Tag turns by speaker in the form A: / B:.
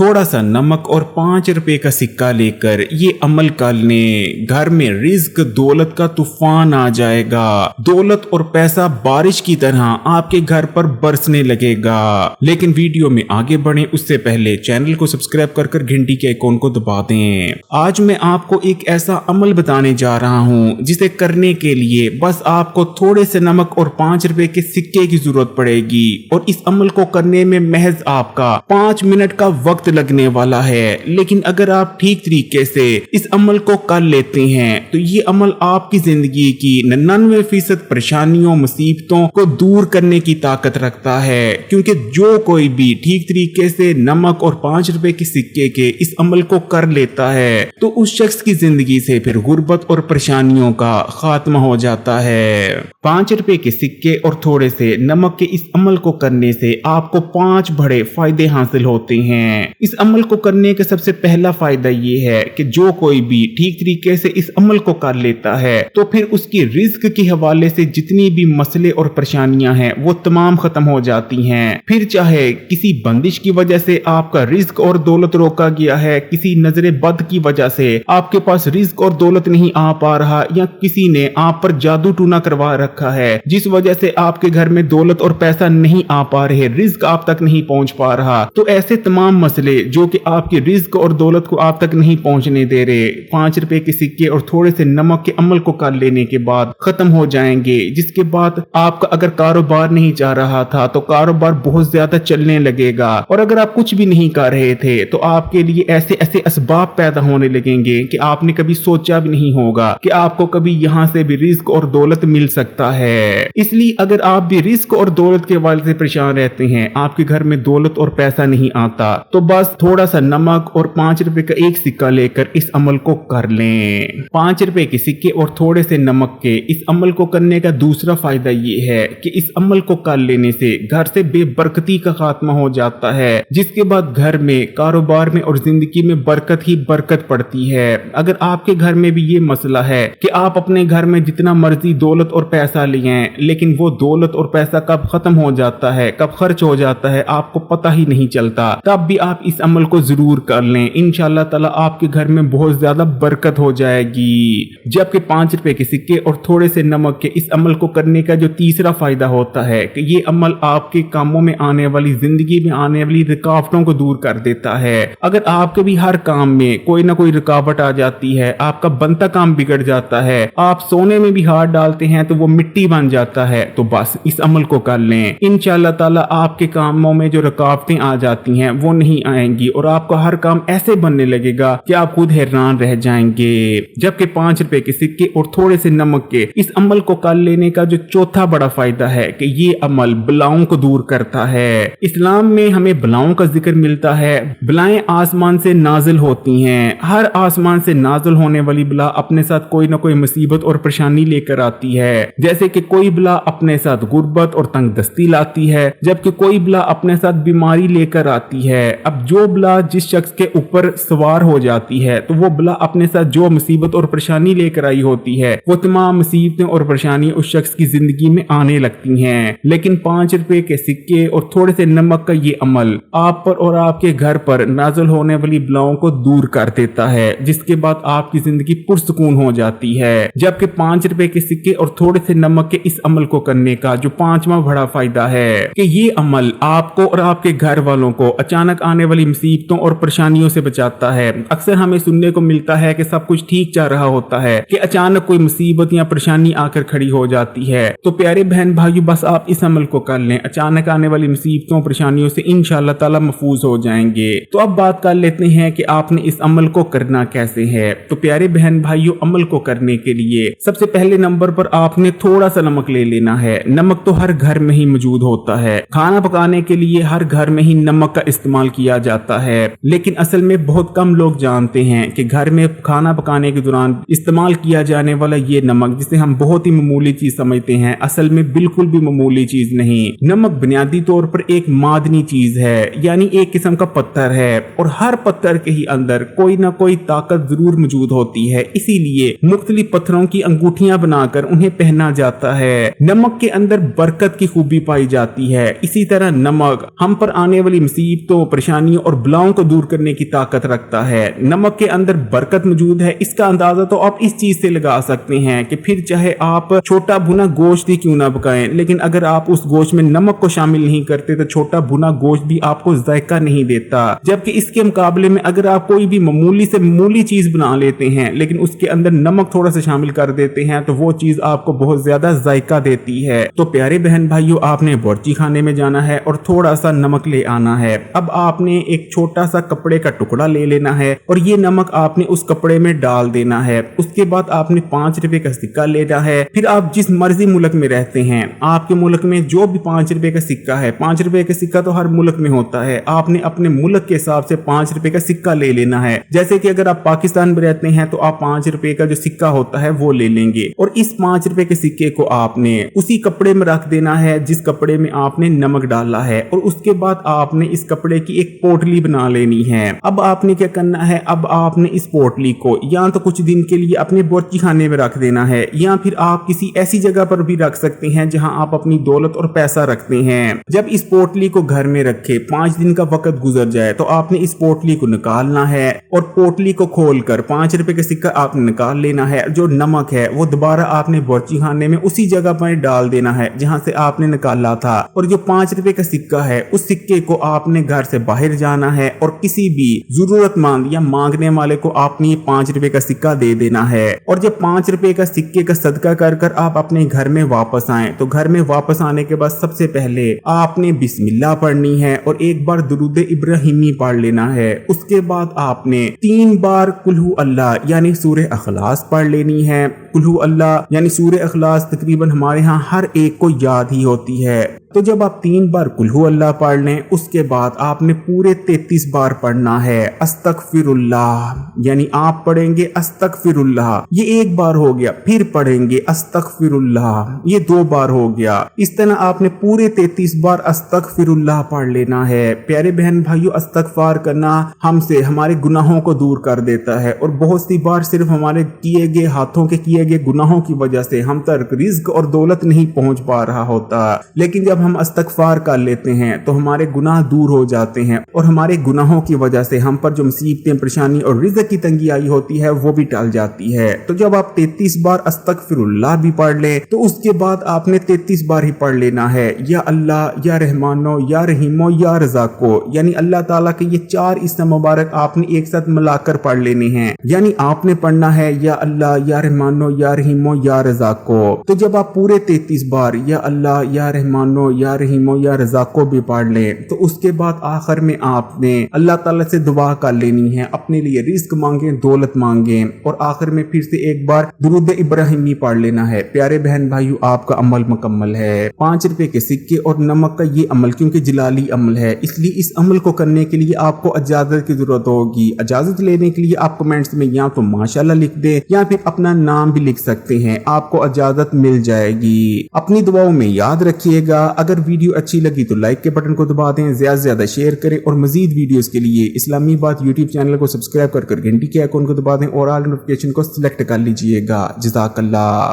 A: थोड़ा सा नमक और 5 रुपए का सिक्का लेकर ये अमल कर लें, घर में रिज्क दौलत का तूफान आ जाएगा। दौलत और पैसा बारिश की तरह आपके घर पर बरसने लगेगा। लेकिन वीडियो में आगे बढ़े उससे पहले चैनल को सब्सक्राइब कर घंटी के आइकॉन को दबा दें। आज मैं आपको एक ऐसा अमल बताने जा रहा हूँ जिसे करने के लिए बस आपको थोड़े से नमक और 5 रुपए के सिक्के की जरूरत पड़ेगी और इस अमल को करने में महज आपका 5 मिनट का वक्त लगने वाला है। लेकिन अगर आप ठीक तरीके से इस अमल को कर लेते हैं तो ये अमल आपकी जिंदगी की 99% परेशानियों मुसीबतों को दूर करने की ताकत रखता है, क्योंकि जो कोई भी ठीक तरीके से नमक और 5 रुपए के सिक्के के इस अमल को कर लेता है तो उस शख्स की जिंदगी से फिर गुर्बत और परेशानियों का खात्मा हो जाता है। 5 रुपए के सिक्के और थोड़े से नमक के इस अमल को करने से आपको 5 बड़े फायदे हासिल होते हैं। इस अमल को करने का सबसे पहला फायदा ये है कि जो कोई भी ठीक तरीके से इस अमल को कर लेता है तो फिर उसकी रिज्क के हवाले से जितनी भी मसले और परेशानियां हैं वो तमाम खत्म हो जाती हैं। फिर चाहे किसी बंदिश की वजह से आपका रिज्क और दौलत रोका गया है, किसी नजरे बद की वजह से आपके पास रिज्क और दौलत नहीं आ पा रहा, या किसी ने आप पर जादू टूना करवा रखा है जिस वजह से आपके घर में दौलत और पैसा नहीं आ पा रहे, रिज्क आप तक नहीं पहुंच पा रहा, तो ऐसे तमाम मसले जो कि आपकी रिज्क और दौलत को आप तक नहीं पहुंचने दे रहे, 5 रुपए के सिक्के और थोड़े से नमक के अमल को कर लेने के बाद खत्म हो जाएंगे। जिसके बाद आपका अगर कारोबार नहीं जा रहा था तो कारोबार बहुत ज्यादा चलने लगेगा, और अगर आप कुछ भी नहीं कर रहे थे तो आपके लिए ऐसे ऐसे असबाब पैदा होने लगेंगे कि आपने कभी सोचा भी नहीं होगा कि आपको कभी यहाँ से भी रिज्क और दौलत मिल सकता है। इसलिए अगर आप भी रिज्क और दौलत के हवाले से परेशान रहते हैं, आपके घर में दौलत और पैसा नहीं आता, तो बस थोड़ा सा नमक और 5 रुपए का एक सिक्का लेकर इस अमल को कर लें। 5 रुपए के सिक्के और थोड़े से नमक के इस अमल को करने का दूसरा फायदा ये है कि इस अमल को कर लेने से घर से बेबरकती का खात्मा हो जाता है, जिसके बाद घर में, कारोबार में और जिंदगी में बरकत ही बरकत पड़ती है। अगर आपके घर में भी ये मसला है कि आप अपने घर में जितना मर्जी दौलत और पैसा लिए हैं, लेकिन वो दौलत और पैसा कब खत्म हो जाता है, कब खर्च हो जाता है, आपको पता ही नहीं चलता, तब भी आप इस अमल को जरूर कर लें। इंशाअल्लाह ताला आपके घर में बहुत ज्यादा बरकत हो जाएगी। जबकि 5 रुपए के सिक्के और थोड़े से नमक के इस अमल को करने का जो तीसरा फायदा होता है कि ये अमल आपके कामों में आने वाली, जिंदगी में आने वाली रुकावटों को दूर कर देता है। अगर आपके भी हर काम में कोई ना कोई रुकावट आ जाती है, आपका बनता काम बिगड़ जाता है, आप सोने में भी हाथ डालते हैं तो वो मिट्टी बन जाता है, तो बस इस अमल को कर लें। इंशाअल्लाह ताला आपके कामों में जो रुकावटें आ जाती हैं वो नहीं आएंगी और आपका हर काम ऐसे बनने लगेगा कि आप खुद हैरान रह जाएंगे। जबकि 5 रुपए के सिक्के और थोड़े से नमक के इस अमल को कर लेने का जो चौथा बड़ा फायदा है कि ये अमल बलाओं को दूर करता है। इस्लाम में हमें बलाओं का जिक्र मिलता है। बलाएं आसमान से नाजिल होती हैं। हर आसमान से नाजिल होने वाली बला अपने साथ कोई ना कोई मुसीबत और परेशानी लेकर आती है। जैसे कि कोई बला अपने साथ गुर्बत और तंगदस्ती लाती है, जबकि कोई बला अपने साथ बीमारी लेकर आती है। अब जो बला जिस शख्स के ऊपर सवार हो जाती है तो वो बला अपने साथ जो मुसीबत और परेशानी लेकर आई होती है वो तमाम मुसीबतें और परेशानी उस शख्स की जिंदगी में आने लगती हैं। लेकिन 5 रुपए के सिक्के और थोड़े से नमक का ये अमल आप पर और आपके घर पर नाज़िल होने वाली बलाओं को दूर कर देता है, जिसके बाद आपकी जिंदगी पुरसुकून हो जाती है। जबकि 5 रुपए के सिक्के और थोड़े से नमक के इस अमल को करने का जो 5वां बड़ा फायदा है कि ये अमल आपको और आपके घर वालों को अचानक आने वाली मुसीबतों और परेशानियों से बचाता है। अक्सर हमें सुनने को मिलता है कि सब कुछ ठीक चल रहा होता है कि अचानक कोई मुसीबत या परेशानी आकर खड़ी हो जाती है। तो प्यारे बहन भाइयों, बस आप इस अमल को कर लें, अचानक आने वाली मुसीबतों परेशानियों से इंशाअल्लाह ताला महफूज हो जाएंगे। तो अब बात कर लेते हैं कि आपने इस अमल को करना कैसे है। तो प्यारे बहन भाइयों, अमल को करने के लिए सबसे पहले नंबर पर आपने थोड़ा सा नमक ले लेना है। नमक तो हर घर में ही मौजूद होता है। खाना पकाने के लिए हर घर में ही नमक का इस्तेमाल किया जाता है, लेकिन असल में बहुत कम लोग जानते हैं कि घर में खाना पकाने के दौरान इस्तेमाल किया जाने वाला ये नमक, जिसे हम बहुत ही मामूली चीज समझते हैं, असल में बिल्कुल भी मामूली चीज नहीं। नमक बुनियादी तौर पर एक मादनी चीज है, यानी एक किस्म का पत्थर है, और हर पत्थर के ही अंदर कोई ना कोई ताकत जरूर मौजूद होती है। इसीलिए मुख्तलिफ पत्थरों की अंगूठियां बनाकर उन्हें पहना जाता है। नमक के अंदर बरकत की खूबी पाई जाती है। इसी तरह नमक हम पर आने वाली मुसीबतों, परेशानियों परेशानियों और बलाओं को दूर करने की ताकत रखता है। नमक के अंदर बरकत मौजूद है, इसका अंदाजा तो आप इस चीज से लगा सकते हैं कि फिर चाहे आप छोटा भुना गोश्त ही क्यों ना पकाएं, लेकिन अगर आप उस गोश्त में नमक को शामिल नहीं करते तो छोटा भुना गोश्त भी आपको जायका नहीं देता। जबकि इसके मुकाबले में अगर आप कोई भी मामूली से मामूली चीज बना लेते हैं लेकिन उसके अंदर नमक थोड़ा सा शामिल कर देते हैं तो वो चीज आपको बहुत ज्यादा जायका देती है। तो प्यारे बहन भाइयों, आपने बावर्ची खाने में जाना है और थोड़ा सा नमक ले आना है। अब आपने एक छोटा सा कपड़े का टुकड़ा ले लेना है और ये नमक आपने उस कपड़े में डाल देना है। उसके बाद आपने 5 रुपए का सिक्का लेना है। फिर आप जिस मर्जी मुल्क में रहते हैं, आपके मुल्क में जो भी 5 रुपए का सिक्का है, 5 रुपए का सिक्का तो हर मुल्क में होता है, आपने अपने मुल्क के हिसाब से 5 रुपए का सिक्का ले लेना है। जैसे कि अगर आप पाकिस्तान में रहते हैं तो आप 5 रुपए का जो सिक्का होता है वो ले लेंगे और इस 5 रुपए के सिक्के को आपने उसी कपड़े में रख देना है जिस कपड़े में आपने नमक डाला है और उसके बाद आपने इस कपड़े की एक पोटली बना लेनी है। अब आपने क्या करना है, अब आपने इस पोटली को या तो कुछ दिन के लिए अपने बावर्ची खाने में रख देना है या फिर आप किसी ऐसी जगह पर भी रख सकते हैं जहां आप अपनी दौलत और पैसा रखते हैं। जब इस पोटली को घर में रखे 5 दिन का वक्त गुजर जाए तो आपने इस पोटली को निकालना है और पोटली को खोलकर 5 रुपए का सिक्का आपने निकाल लेना है। जो नमक है वो दोबारा आपने बावर्ची खाने में उसी जगह पर डाल देना है जहां से आपने निकाला था और जो 5 रुपए का सिक्का है उस सिक्के को आपने घर से बाहर जाना है और किसी भी जरूरतमंद या मांगने वाले को आपने 5 रुपए का सिक्का दे देना है। और जब 5 रुपए का सिक्के का सदका कर कर आप अपने घर में वापस आए तो घर में वापस आने के बाद सबसे पहले आपने बिस्मिल्लाह पढ़नी है और एक बार दुरूद इब्राहिमी पढ़ लेना है। उसके बाद आपने 3 बार कुल्हू अल्लाह यानी सूरह अखलास पढ़ लेनी है। कुल्हू अल्लाह यानी सूरह अखलास तकरीबन हमारे यहाँ हर एक को याद ही होती है। तो जब आप 3 बार कुल्हू अल्लाह पढ़ लें उसके बाद आपने पूरे 33 बार पढ़ना है अस्तगफिरुल्लाह, यानी आप पढ़ेंगे अस्तगफिरुल्लाह, ये 1 बार हो गया, फिर पढ़ेंगे अस्तगफिरुल्लाह, ये 2 बार हो गया। इस तरह आपने पूरे 33 बार अस्तगफिरुल्लाह पढ़ लेना है। प्यारे बहन भाइयों, अस्तगफार करना हमसे हमारे गुनाहों को दूर कर देता है और बहुत सी बार सिर्फ हमारे किए गए हाथों के किए गए गुनाहों की वजह से हम तक रिज्क और दौलत नहीं पहुंच पा रहा होता, लेकिन जब हम अस्तगफार कर लेते हैं तो हमारे गुनाह दूर हो जाते हैं और हमारे गुनाहों की वजह से हम पर जो मुसीबतें, परेशानी और रिज़्क़ की तंगी आई होती है वो भी टल जाती है। तो जब आप 33 बार अस्तगफिरुल्लाह भी पढ़ ले तो उसके बाद आपने 33 बार ही पढ़ लेना है या अल्लाह, या रहमानो, या रहीमो, या रज़ाको, यानी अल्लाह ताला के ये 4 इस्म मुबारक आपने एक साथ मिलाकर पढ़ लेने हैं। यानी आपने पढ़ना है या अल्लाह, या रहमानो, या रहीमो, या रज़ाको। तो जब आप पूरे 33 बार या अल्लाह, या रहमानो, या रहीमो, या रज़ाको भी पढ़ ले तो उसके बाद आखिर में आपने अल्लाह ताला से दुआ कर लेनी है, अपने लिए रिज़्क़ मांगे, दौलत मांगे और आखिर में फिर से एक बार दुरूद इब्राहिमी पढ़ लेना है। प्यारे बहन भाइयों, आपका अमल मुकम्मल है। 5 रुपए के सिक्के और नमक का ये अमल क्योंकि जलाली अमल है, इसलिए इस अमल को करने के लिए आपको इजाजत की जरूरत होगी। इजाजत लेने के लिए आप कमेंट्स में या तो माशाल्लाह लिख दे या फिर अपना नाम भी लिख सकते हैं, आपको इजाजत मिल जाएगी। अपनी दुआओं में याद रखिएगा। अगर वीडियो अच्छी लगी तो लाइक के बटन को दबा दें, ज्यादा से ज्यादा शेयर करें और मजीद वीडियोस के लिए इस्लामी बात यूट्यूब चैनल को सब्सक्राइब कर घंटी के आइकॉन को दबा दें और ऑल नोटिफिकेशन को सिलेक्ट कर लीजिएगा। जज़ाकल्लाह।